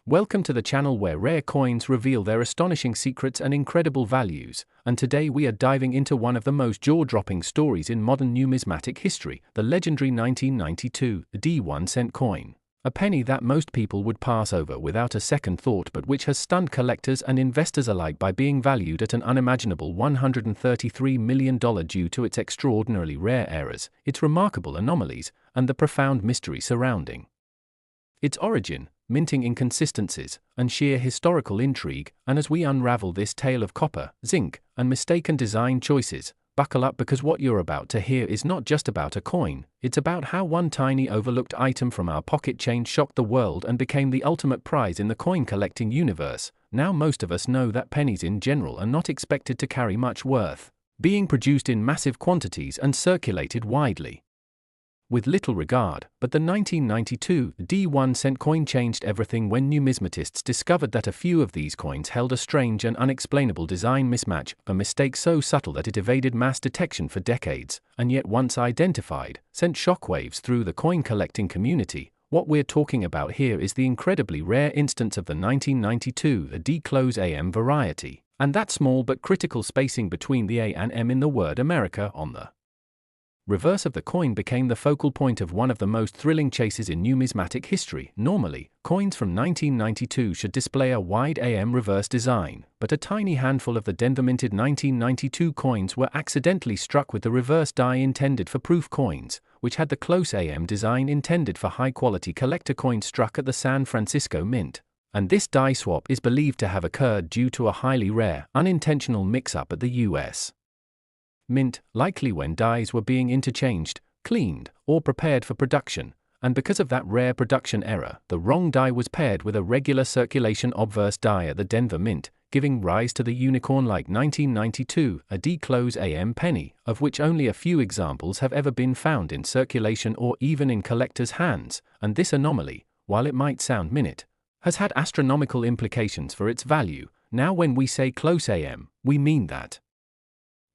Welcome to the channel where rare coins reveal their astonishing secrets and incredible values, and today we are diving into one of the most jaw-dropping stories in modern numismatic history, the legendary 1992 D1 cent coin. A penny that most people would pass over without a second thought, but which has stunned collectors and investors alike by being valued at an unimaginable $133 million due to its extraordinarily rare errors, its remarkable anomalies, and the profound mystery surrounding its origin, minting inconsistencies, and sheer historical intrigue. And as we unravel this tale of copper, zinc, and mistaken design choices, buckle up, because what you're about to hear is not just about a coin, it's about how one tiny overlooked item from our pocket change shocked the world and became the ultimate prize in the coin collecting universe. Now most of us know that pennies in general are not expected to carry much worth, being produced in massive quantities and circulated widely with little regard, but the 1992 D1 cent coin changed everything when numismatists discovered that a few of these coins held a strange and unexplainable design mismatch, a mistake so subtle that it evaded mass detection for decades, and yet once identified, sent shockwaves through the coin collecting community. What we're talking about here is the incredibly rare instance of the 1992 D AM variety, and that small but critical spacing between the A and M in the word America on the reverse of the coin became the focal point of one of the most thrilling chases in numismatic history. Normally, coins from 1992 should display a wide AM reverse design, but a tiny handful of the Denver-minted 1992 coins were accidentally struck with the reverse die intended for proof coins, which had the close AM design intended for high-quality collector coins struck at the San Francisco Mint. And this die swap is believed to have occurred due to a highly rare, unintentional mix-up at the U.S. Mint, likely when dies were being interchanged, cleaned, or prepared for production, and because of that rare production error, the wrong die was paired with a regular circulation obverse die at the Denver Mint, giving rise to the unicorn-like 1992 D AM penny, of which only a few examples have ever been found in circulation or even in collectors' hands. And this anomaly, while it might sound minute, has had astronomical implications for its value. Now when we say close AM, we mean that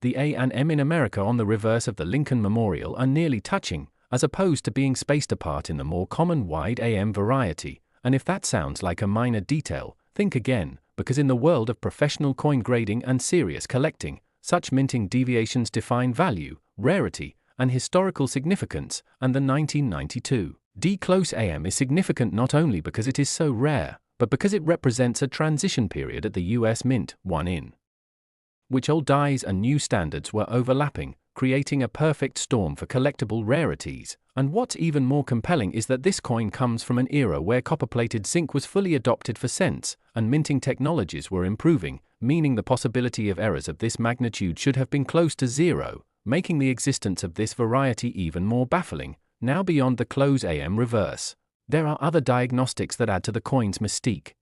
the A and M in America on the reverse of the Lincoln Memorial are nearly touching, as opposed to being spaced apart in the more common wide AM variety. And if that sounds like a minor detail, think again, because in the world of professional coin grading and serious collecting, such minting deviations define value, rarity, and historical significance. And the 1992 D AM is significant not only because it is so rare, but because it represents a transition period at the US Mint, one in which old dies and new standards were overlapping, creating a perfect storm for collectible rarities. And what's even more compelling is that this coin comes from an era where copper-plated zinc was fully adopted for cents, and minting technologies were improving, meaning the possibility of errors of this magnitude should have been close to zero, making the existence of this variety even more baffling. Now beyond the close AM reverse, there are other diagnostics that add to the coin's mystique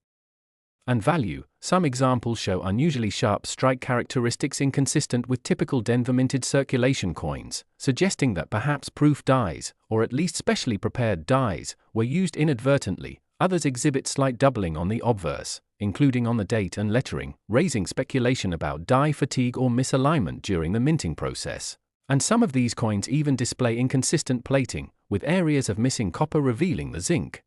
and value. Some examples show unusually sharp strike characteristics inconsistent with typical Denver-minted circulation coins, suggesting that perhaps proof dies, or at least specially prepared dies, were used inadvertently. Others exhibit slight doubling on the obverse, including on the date and lettering, raising speculation about die fatigue or misalignment during the minting process. And some of these coins even display inconsistent plating, with areas of missing copper revealing the zinc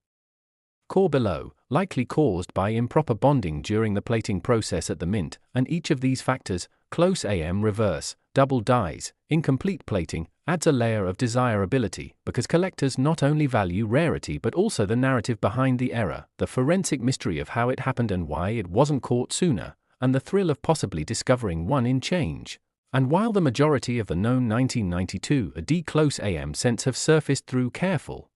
core below, likely caused by improper bonding during the plating process at the mint. And each of these factors, close AM reverse, double dies, incomplete plating, adds a layer of desirability, because collectors not only value rarity but also the narrative behind the error, the forensic mystery of how it happened and why it wasn't caught sooner, and the thrill of possibly discovering one in change. And while the majority of the known 1992 D AM cents have surfaced through careful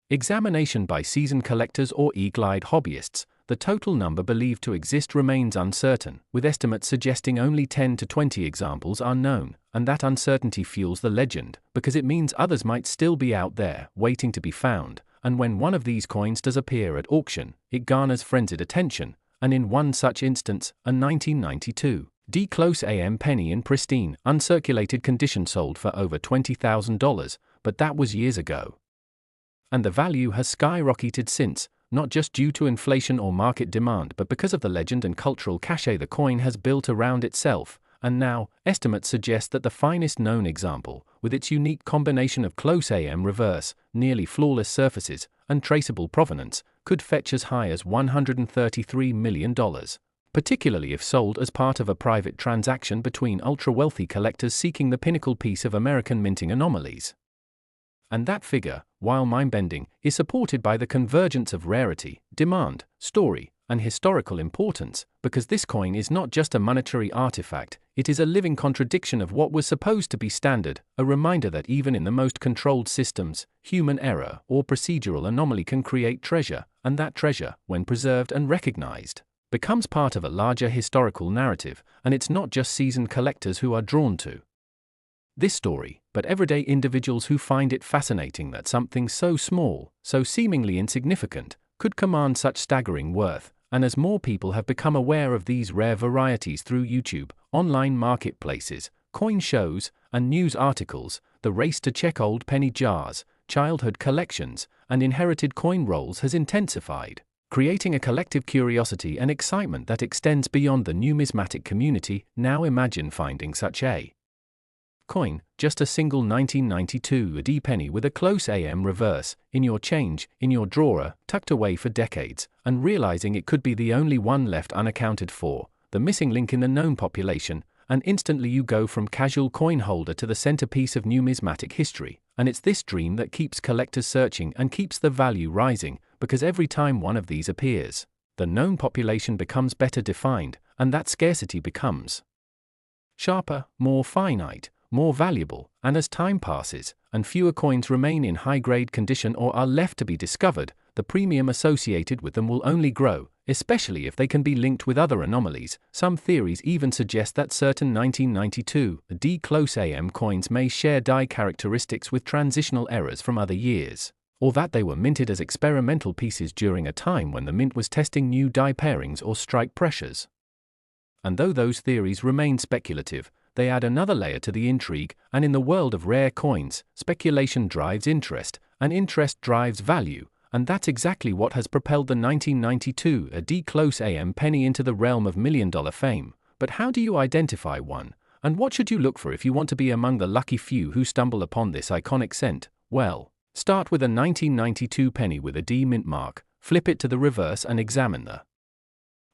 examination by seasoned collectors or eagle-eyed hobbyists, the total number believed to exist remains uncertain, with estimates suggesting only 10 to 20 examples are known. And that uncertainty fuels the legend, because it means others might still be out there, waiting to be found. And when one of these coins does appear at auction, it garners frenzied attention, and in one such instance, a 1992 D AM penny in pristine, uncirculated condition sold for over $20,000, but that was years ago. And the value has skyrocketed since, not just due to inflation or market demand, but because of the legend and cultural cachet the coin has built around itself. And now, estimates suggest that the finest known example, with its unique combination of close AM reverse, nearly flawless surfaces, and traceable provenance, could fetch as high as $133 million, particularly if sold as part of a private transaction between ultra-wealthy collectors seeking the pinnacle piece of American minting anomalies. And that figure, while mind-bending, is supported by the convergence of rarity, demand, story, and historical importance, because this coin is not just a monetary artifact, it is a living contradiction of what was supposed to be standard, a reminder that even in the most controlled systems, human error or procedural anomaly can create treasure, and that treasure, when preserved and recognized, becomes part of a larger historical narrative, and it's not just seasoned collectors who are drawn to this story, but everyday individuals who find it fascinating that something so small, so seemingly insignificant, could command such staggering worth. And as more people have become aware of these rare varieties through YouTube, online marketplaces, coin shows, and news articles, the race to check old penny jars, childhood collections, and inherited coin rolls has intensified, creating a collective curiosity and excitement that extends beyond the numismatic community. Now imagine finding such a coin, just a single 1992 AD penny with a close AM reverse, in your drawer, tucked away for decades, and realizing it could be the only one left unaccounted for, the missing link in the known population, and instantly you go from casual coin holder to the centerpiece of numismatic history. And it's this dream that keeps collectors searching and keeps the value rising, because every time one of these appears, the known population becomes better defined, and that scarcity becomes sharper, more finite, more valuable, and as time passes, and fewer coins remain in high-grade condition or are left to be discovered, the premium associated with them will only grow, especially if they can be linked with other anomalies. Some theories even suggest that certain 1992 AD close AM coins may share die characteristics with transitional errors from other years, or that they were minted as experimental pieces during a time when the mint was testing new die pairings or strike pressures. And though those theories remain speculative, they add another layer to the intrigue, and in the world of rare coins, speculation drives interest, and interest drives value, and that's exactly what has propelled the 1992 AD close AM penny into the realm of million-dollar fame. But how do you identify one, and what should you look for if you want to be among the lucky few who stumble upon this iconic cent? Well, start with a 1992 penny with a D mint mark, flip it to the reverse and examine the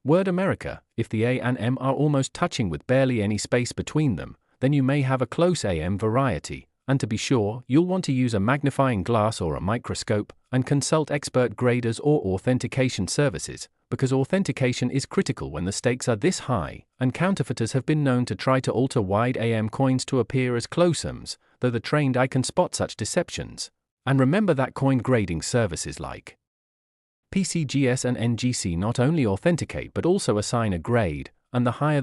word America. If the A and M are almost touching with barely any space between them, then you may have a close AM variety, and to be sure, you'll want to use a magnifying glass or a microscope, and consult expert graders or authentication services, because authentication is critical when the stakes are this high, and counterfeiters have been known to try to alter wide AM coins to appear as closems, though the trained eye can spot such deceptions. And remember that coin grading services like PCGS and NGC not only authenticate but also assign a grade, and the higher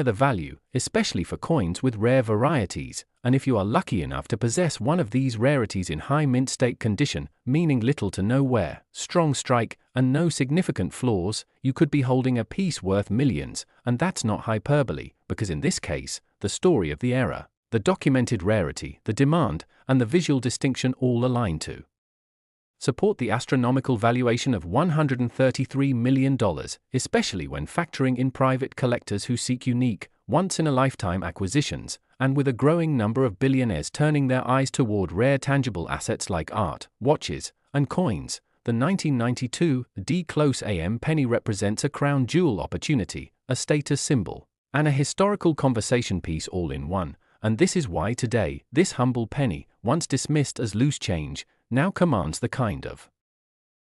the value, especially for coins with rare varieties. And if you are lucky enough to possess one of these rarities in high mint state condition, meaning little to no wear, strong strike, and no significant flaws, you could be holding a piece worth millions. And that's not hyperbole, because in this case, the story of the era, the documented rarity, the demand, and the visual distinction all align to support the astronomical valuation of $133 million, especially when factoring in private collectors who seek unique, once-in-a-lifetime acquisitions, and with a growing number of billionaires turning their eyes toward rare tangible assets like art, watches, and coins. The 1992 AD close AM penny represents a crown jewel opportunity, a status symbol, and a historical conversation piece all in one. And this is why today, this humble penny, once dismissed as loose change, now commands the kind of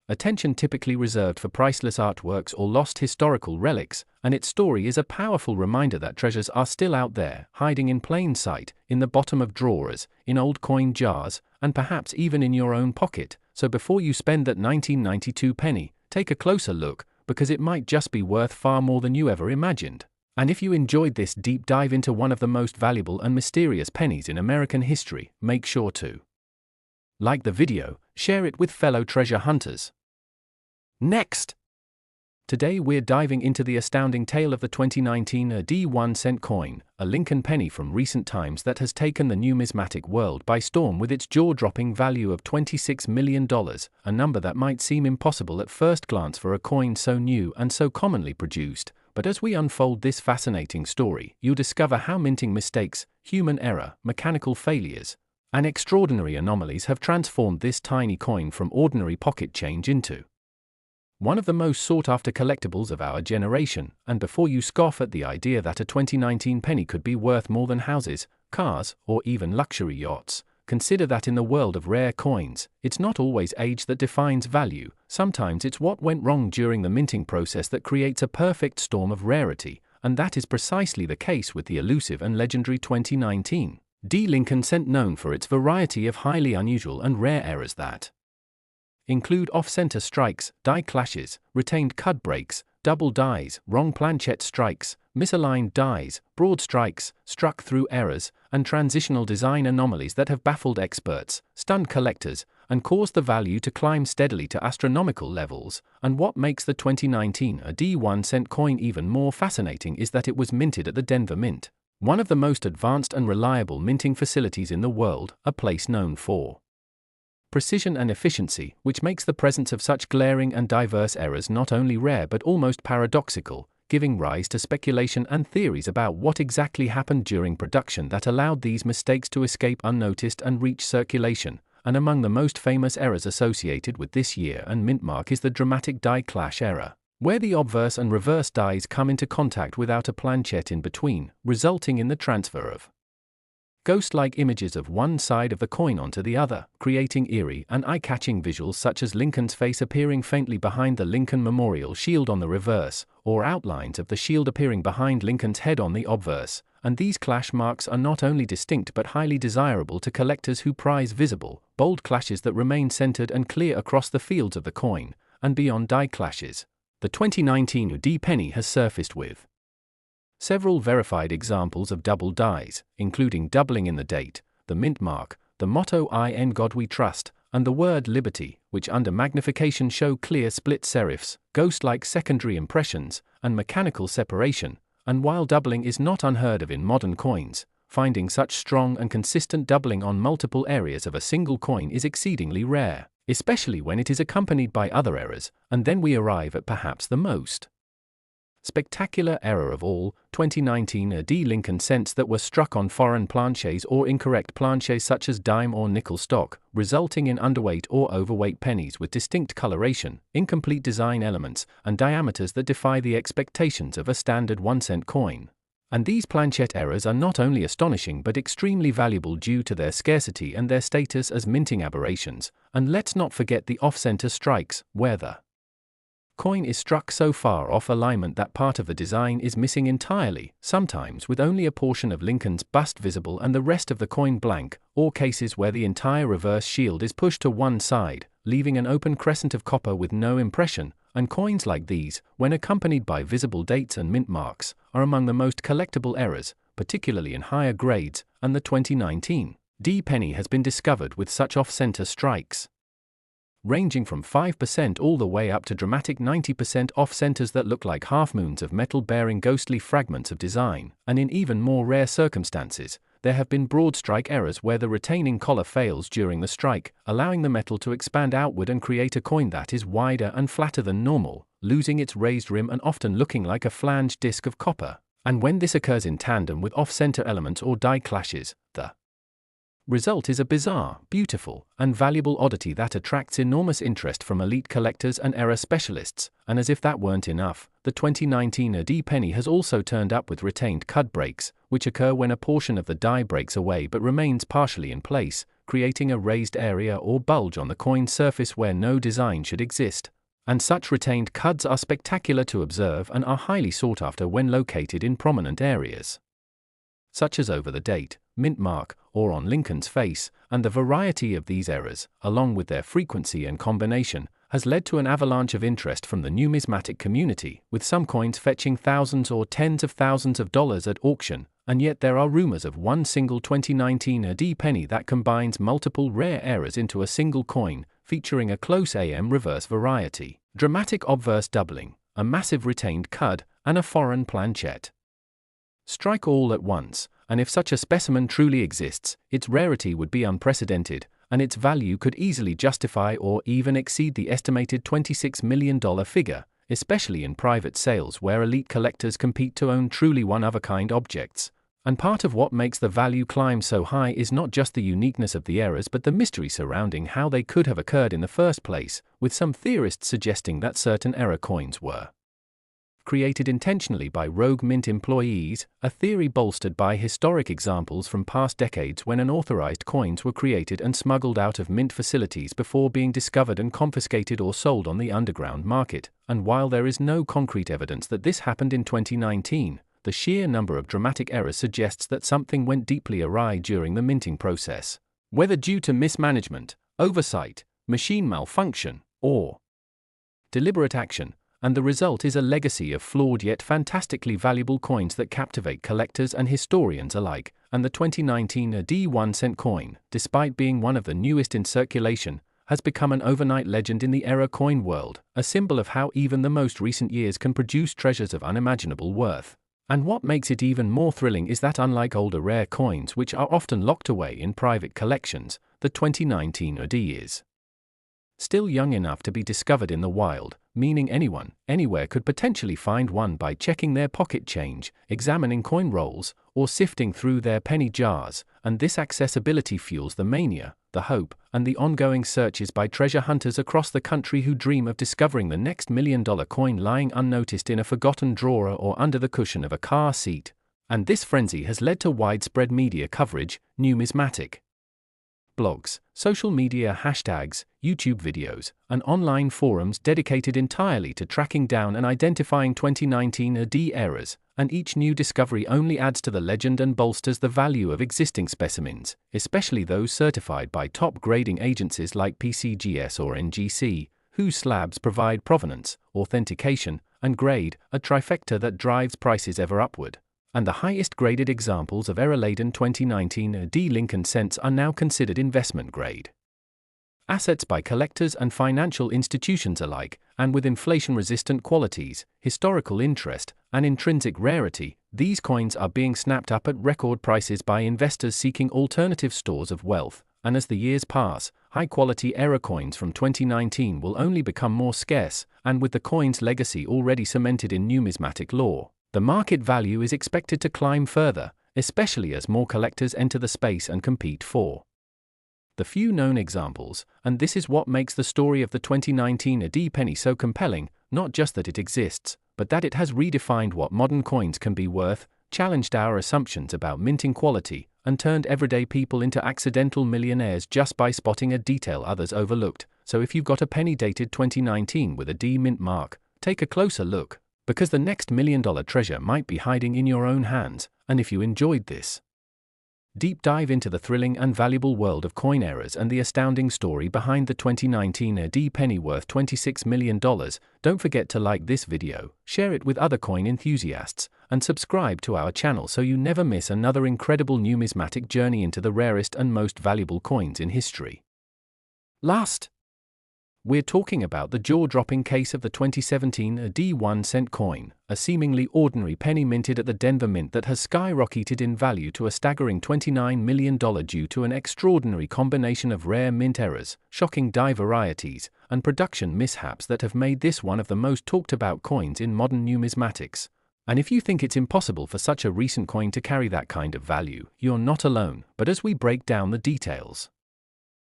attention typically reserved for priceless artworks or lost historical relics, and its story is a powerful reminder that treasures are still out there, hiding in plain sight, in the bottom of drawers, in old coin jars, and perhaps even in your own pocket. So before you spend that 1992 penny, take a closer look, because it might just be worth far more than you ever imagined. And if you enjoyed this deep dive into one of the most valuable and mysterious pennies in American history, make sure to like the video, share it with fellow treasure hunters. Next! Today we're diving into the astounding tale of the 2019 AD 1 cent coin, a Lincoln penny from recent times that has taken the numismatic world by storm with its jaw-dropping value of $26 million, a number that might seem impossible at first glance for a coin so new and so commonly produced. But as we unfold this fascinating story, you'll discover how minting mistakes, human error, mechanical failures, and extraordinary anomalies have transformed this tiny coin from ordinary pocket change into one of the most sought-after collectibles of our generation, and before you scoff at the idea that a 2019 penny could be worth more than houses, cars, or even luxury yachts, consider that in the world of rare coins, it's not always age that defines value. Sometimes it's what went wrong during the minting process that creates a perfect storm of rarity, and that is precisely the case with the elusive and legendary 2019 D Lincoln cent, known for its variety of highly unusual and rare errors that include off-center strikes, die clashes, retained cud breaks, double dies, wrong planchette strikes, misaligned dies, broad strikes, struck-through errors, and transitional design anomalies that have baffled experts, stunned collectors, and caused the value to climb steadily to astronomical levels. And what makes the 2019 AD 1 cent coin even more fascinating is that it was minted at the Denver Mint, one of the most advanced and reliable minting facilities in the world, a place known for precision and efficiency, which makes the presence of such glaring and diverse errors not only rare but almost paradoxical, giving rise to speculation and theories about what exactly happened during production that allowed these mistakes to escape unnoticed and reach circulation. And among the most famous errors associated with this year and mint mark is the dramatic die clash error, where the obverse and reverse dies come into contact without a planchette in between, resulting in the transfer of ghost-like images of one side of the coin onto the other, creating eerie and eye-catching visuals such as Lincoln's face appearing faintly behind the Lincoln Memorial shield on the reverse, or outlines of the shield appearing behind Lincoln's head on the obverse. And these clash marks are not only distinct but highly desirable to collectors who prize visible, bold clashes that remain centered and clear across the fields of the coin. And beyond die clashes, the 2019 D penny has surfaced with several verified examples of double dies, including doubling in the date, the mint mark, the motto "In God We Trust," and the word "Liberty," which under magnification show clear split serifs, ghost-like secondary impressions, and mechanical separation. And while doubling is not unheard of in modern coins, finding such strong and consistent doubling on multiple areas of a single coin is exceedingly rare, especially when it is accompanied by other errors. And then we arrive at perhaps the most spectacular error of all, 2019 AD Lincoln cents that were struck on foreign planchets or incorrect planchets such as dime or nickel stock, resulting in underweight or overweight pennies with distinct coloration, incomplete design elements, and diameters that defy the expectations of a standard 1 cent coin. And these planchette errors are not only astonishing but extremely valuable due to their scarcity and their status as minting aberrations. And let's not forget the off-center strikes, where the coin is struck so far off alignment that part of the design is missing entirely, sometimes with only a portion of Lincoln's bust visible and the rest of the coin blank, or cases where the entire reverse shield is pushed to one side, leaving an open crescent of copper with no impression. And coins like these, when accompanied by visible dates and mint marks, are among the most collectible errors, particularly in higher grades, and the 2019 D penny has been discovered with such off-center strikes, ranging from 5% all the way up to dramatic 90% off-centers that look like half-moons of metal bearing ghostly fragments of design. And in even more rare circumstances, there have been broad strike errors where the retaining collar fails during the strike, allowing the metal to expand outward and create a coin that is wider and flatter than normal, losing its raised rim and often looking like a flanged disc of copper. And when this occurs in tandem with off-center elements or die clashes, the result is a bizarre, beautiful, and valuable oddity that attracts enormous interest from elite collectors and error specialists. And as if that weren't enough, the 2019 AD penny has also turned up with retained cud breaks, which occur when a portion of the die breaks away but remains partially in place, creating a raised area or bulge on the coin surface where no design should exist. And such retained cuds are spectacular to observe and are highly sought after when located in prominent areas, such as over the date, mint mark, or on Lincoln's face. And the variety of these errors, along with their frequency and combination, has led to an avalanche of interest from the numismatic community, with some coins fetching thousands or tens of thousands of dollars at auction. And yet there are rumors of one single 2019 AD penny that combines multiple rare errors into a single coin, featuring a close AM reverse variety, dramatic obverse doubling, a massive retained cud, and a foreign planchette strike all at once. And if such a specimen truly exists, its rarity would be unprecedented, and its value could easily justify or even exceed the estimated $26 million figure, especially in private sales where elite collectors compete to own truly one-of-a-kind objects. And part of what makes the value climb so high is not just the uniqueness of the errors but the mystery surrounding how they could have occurred in the first place, with some theorists suggesting that certain error coins were created intentionally by rogue mint employees, a theory bolstered by historic examples from past decades when unauthorized coins were created and smuggled out of mint facilities before being discovered and confiscated or sold on the underground market. And while there is no concrete evidence that this happened in 2019, the sheer number of dramatic errors suggests that something went deeply awry during the minting process. Whether due to mismanagement, oversight, machine malfunction, or deliberate action, and the result is a legacy of flawed yet fantastically valuable coins that captivate collectors and historians alike. And the 2019 AD 1 cent coin, despite being one of the newest in circulation, has become an overnight legend in the error coin world, a symbol of how even the most recent years can produce treasures of unimaginable worth. And what makes it even more thrilling is that unlike older rare coins which are often locked away in private collections, the 2019 AD is still young enough to be discovered in the wild, meaning anyone, anywhere could potentially find one by checking their pocket change, examining coin rolls, or sifting through their penny jars. And this accessibility fuels the mania, the hope, and the ongoing searches by treasure hunters across the country who dream of discovering the next $1 million coin lying unnoticed in a forgotten drawer or under the cushion of a car seat. And this frenzy has led to widespread media coverage, numismatic blogs, social media hashtags, YouTube videos, and online forums dedicated entirely to tracking down and identifying 2019 AD errors, and each new discovery only adds to the legend and bolsters the value of existing specimens, especially those certified by top grading agencies like PCGS or NGC, whose slabs provide provenance, authentication, and grade, a trifecta that drives prices ever upward. And the highest graded examples of error-laden 2019 AD Lincoln cents are now considered investment grade assets by collectors and financial institutions alike. And with inflation-resistant qualities, historical interest, and intrinsic rarity, these coins are being snapped up at record prices by investors seeking alternative stores of wealth. And as the years pass, high-quality error coins from 2019 will only become more scarce, and with the coin's legacy already cemented in numismatic lore, the market value is expected to climb further, especially as more collectors enter the space and compete for the few known examples. And this is what makes the story of the 2019 AD penny so compelling, not just that it exists, but that it has redefined what modern coins can be worth, challenged our assumptions about minting quality, and turned everyday people into accidental millionaires just by spotting a detail others overlooked. So if you've got a penny dated 2019 with a D mint mark, take a closer look, because the next $1 million treasure might be hiding in your own hands. And if you enjoyed this deep dive into the thrilling and valuable world of coin errors and the astounding story behind the 2019 AD penny worth $26 million, don't forget to like this video, share it with other coin enthusiasts, and subscribe to our channel so you never miss another incredible numismatic journey into the rarest and most valuable coins in history. Last, we're talking about the jaw-dropping case of the 2017 AD 1 cent coin, a seemingly ordinary penny minted at the Denver Mint that has skyrocketed in value to a staggering $29 million due to an extraordinary combination of rare mint errors, shocking die varieties, and production mishaps that have made this one of the most talked-about coins in modern numismatics. And if you think it's impossible for such a recent coin to carry that kind of value, you're not alone. But as we break down the details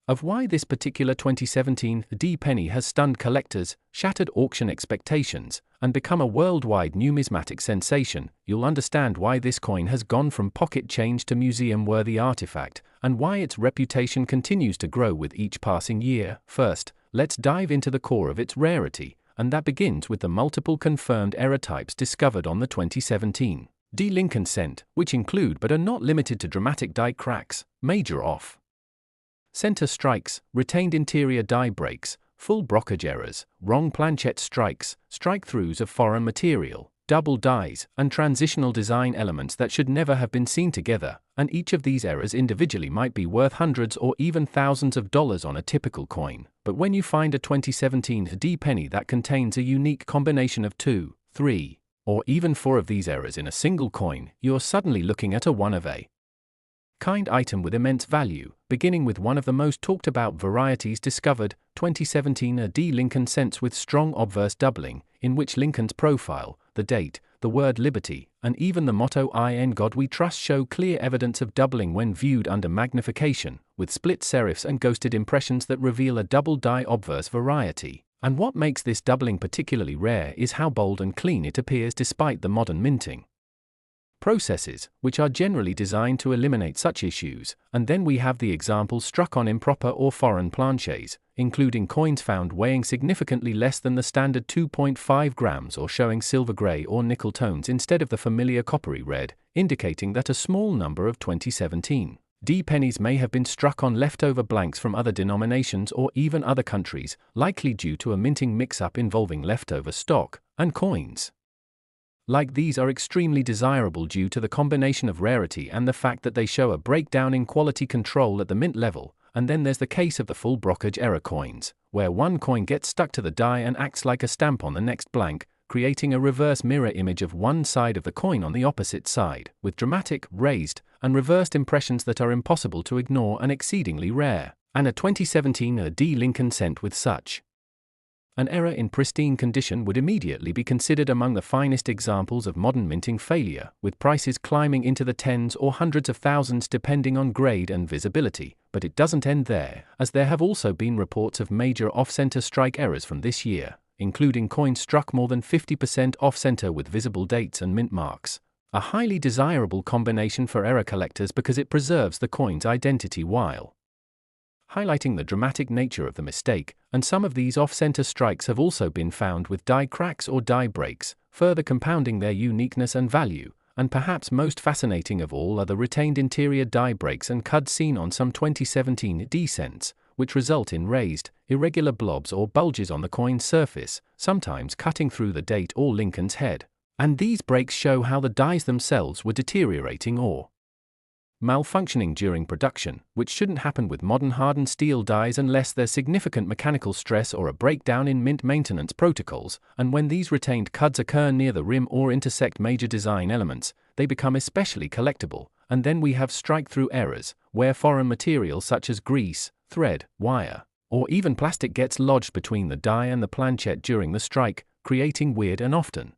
of why this particular 2017 AD penny has stunned collectors, shattered auction expectations, and become a worldwide numismatic sensation, you'll understand why this coin has gone from pocket change to museum-worthy artifact, and why its reputation continues to grow with each passing year. First, let's dive into the core of its rarity, and that begins with the multiple confirmed error types discovered on the 2017 AD Lincoln cent, which include but are not limited to dramatic die cracks, major off center strikes, retained interior die breaks, full brokerage errors, wrong planchette strikes, strike-throughs of foreign material, double dies, and transitional design elements that should never have been seen together. And each of these errors individually might be worth hundreds or even thousands of dollars on a typical coin. But when you find a 2017 AD penny that contains a unique combination of 2, 3, or even 4 of these errors in a single coin, you're suddenly looking at a one-of-a kind item with immense value, beginning with one of the most talked about varieties discovered, 2017 AD Lincoln cents with strong obverse doubling, in which Lincoln's profile, the date, the word liberty, and even the motto "In God We Trust" show clear evidence of doubling when viewed under magnification, with split serifs and ghosted impressions that reveal a double die obverse variety. And what makes this doubling particularly rare is how bold and clean it appears despite the modern minting processes, which are generally designed to eliminate such issues. And then we have the examples struck on improper or foreign planchets, including coins found weighing significantly less than the standard 2.5 grams or showing silver gray or nickel tones instead of the familiar coppery red, indicating that a small number of 2017 D pennies may have been struck on leftover blanks from other denominations or even other countries, likely due to a minting mix-up involving leftover stock and coins like these are extremely desirable due to the combination of rarity and the fact that they show a breakdown in quality control at the mint level. And then there's the case of the full brokerage error coins, where one coin gets stuck to the die and acts like a stamp on the next blank, creating a reverse mirror image of one side of the coin on the opposite side, with dramatic, raised, and reversed impressions that are impossible to ignore and exceedingly rare. And a 2017 D Lincoln cent with such an error in pristine condition would immediately be considered among the finest examples of modern minting failure, with prices climbing into the tens or hundreds of thousands depending on grade and visibility. But it doesn't end there, as there have also been reports of major off-center strike errors from this year, including coins struck more than 50% off-center with visible dates and mint marks. A highly desirable combination for error collectors because it preserves the coin's identity while highlighting the dramatic nature of the mistake. And some of these off-center strikes have also been found with die cracks or die breaks, further compounding their uniqueness and value. And perhaps most fascinating of all are the retained interior die breaks and cuds seen on some 2017 D cents, which result in raised, irregular blobs or bulges on the coin's surface, sometimes cutting through the date or Lincoln's head. And these breaks show how the dies themselves were deteriorating or malfunctioning during production, which shouldn't happen with modern hardened steel dies unless there's significant mechanical stress or a breakdown in mint maintenance protocols. And when these retained cuds occur near the rim or intersect major design elements, they become especially collectible. And then we have strike-through errors, where foreign material such as grease, thread, wire, or even plastic gets lodged between the die and the planchette during the strike, creating weird and often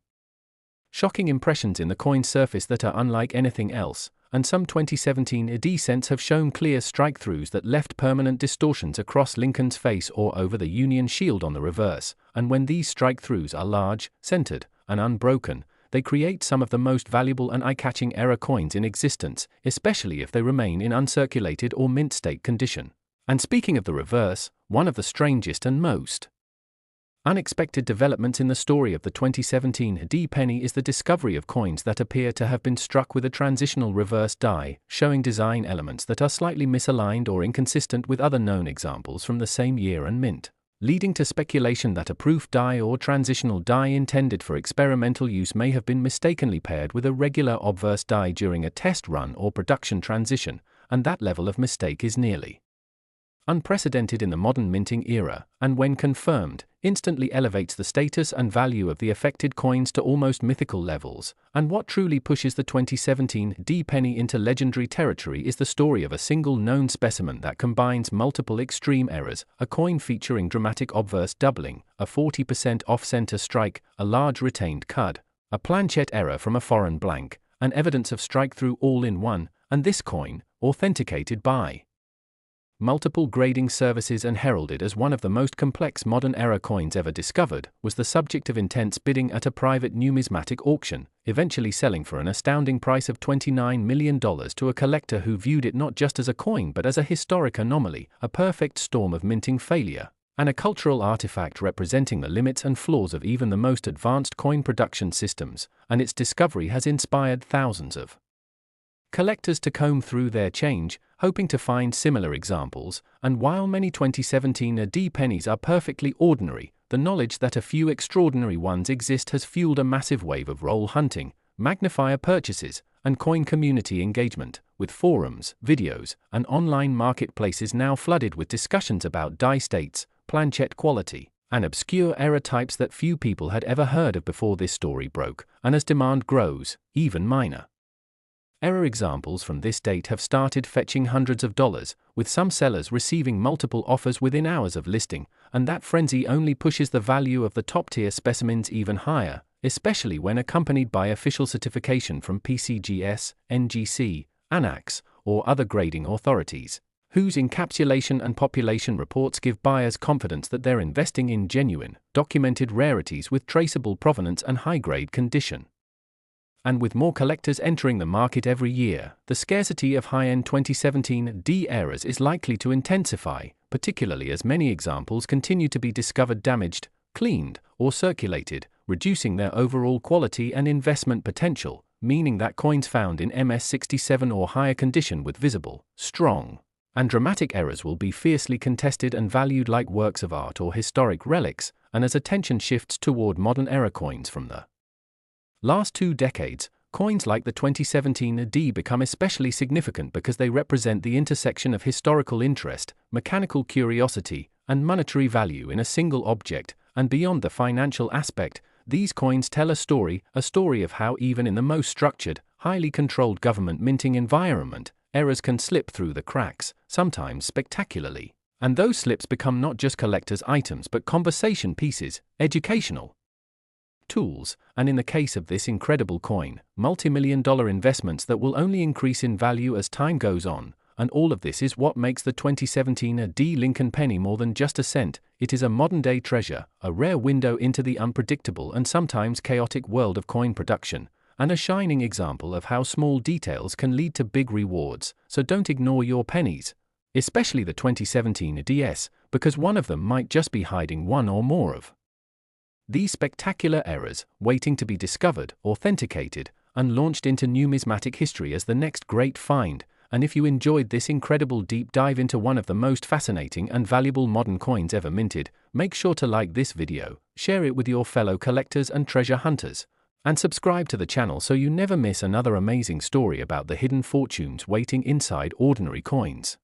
shocking impressions in the coin's surface that are unlike anything else. And some 2017 D cents have shown clear strike-throughs that left permanent distortions across Lincoln's face or over the Union shield on the reverse. And when these strike-throughs are large, centered, and unbroken, they create some of the most valuable and eye-catching error coins in existence, especially if they remain in uncirculated or mint state condition. And speaking of the reverse, one of the strangest and most unexpected developments in the story of the 2017 D penny is the discovery of coins that appear to have been struck with a transitional reverse die, showing design elements that are slightly misaligned or inconsistent with other known examples from the same year and mint, leading to speculation that a proof die or transitional die intended for experimental use may have been mistakenly paired with a regular obverse die during a test run or production transition, and that level of mistake is nearly unprecedented in the modern minting era, and when confirmed, instantly elevates the status and value of the affected coins to almost mythical levels. And what truly pushes the 2017 D penny into legendary territory is the story of a single known specimen that combines multiple extreme errors: a coin featuring dramatic obverse doubling, a 40% off-center strike, a large retained cud, a planchette error from a foreign blank, and evidence of strike-through all in one. And this coin, authenticated by multiple grading services and heralded as one of the most complex modern error coins ever discovered, was the subject of intense bidding at a private numismatic auction, eventually selling for an astounding price of $29 million to a collector who viewed it not just as a coin but as a historic anomaly, a perfect storm of minting failure, and a cultural artifact representing the limits and flaws of even the most advanced coin production systems. And its discovery has inspired thousands of collectors to comb through their change, hoping to find similar examples. And while many 2017 D pennies are perfectly ordinary, the knowledge that a few extraordinary ones exist has fueled a massive wave of roll hunting, magnifier purchases, and coin community engagement, with forums, videos, and online marketplaces now flooded with discussions about die states, planchette quality, and obscure error types that few people had ever heard of before this story broke. And as demand grows, even minor error examples from this date have started fetching hundreds of dollars, with some sellers receiving multiple offers within hours of listing. And that frenzy only pushes the value of the top-tier specimens even higher, especially when accompanied by official certification from PCGS, NGC, ANAX, or other grading authorities, whose encapsulation and population reports give buyers confidence that they're investing in genuine, documented rarities with traceable provenance and high-grade condition. And with more collectors entering the market every year, the scarcity of high-end 2017D eras is likely to intensify, particularly as many examples continue to be discovered damaged, cleaned, or circulated, reducing their overall quality and investment potential, meaning that coins found in MS67 or higher condition with visible, strong, and dramatic errors will be fiercely contested and valued like works of art or historic relics, and as attention shifts toward modern era coins from the last 2 decades, coins like the 2017D become especially significant because they represent the intersection of historical interest, mechanical curiosity, and monetary value in a single object, and beyond the financial aspect, these coins tell a story of how even in the most structured, highly controlled government minting environment, errors can slip through the cracks, sometimes spectacularly. And those slips become not just collector's items but conversation pieces, educational tools, and in the case of this incredible coin, multi-million-dollar investments that will only increase in value as time goes on. And all of this is what makes the 2017D Lincoln penny more than just a cent. It is a modern-day treasure, a rare window into the unpredictable and sometimes chaotic world of coin production, and a shining example of how small details can lead to big rewards. So don't ignore your pennies, especially the 2017DS, because one of them might just be hiding one or more of these spectacular errors, waiting to be discovered, authenticated, and launched into numismatic history as the next great find. And if you enjoyed this incredible deep dive into one of the most fascinating and valuable modern coins ever minted, make sure to like this video, share it with your fellow collectors and treasure hunters, and subscribe to the channel so you never miss another amazing story about the hidden fortunes waiting inside ordinary coins.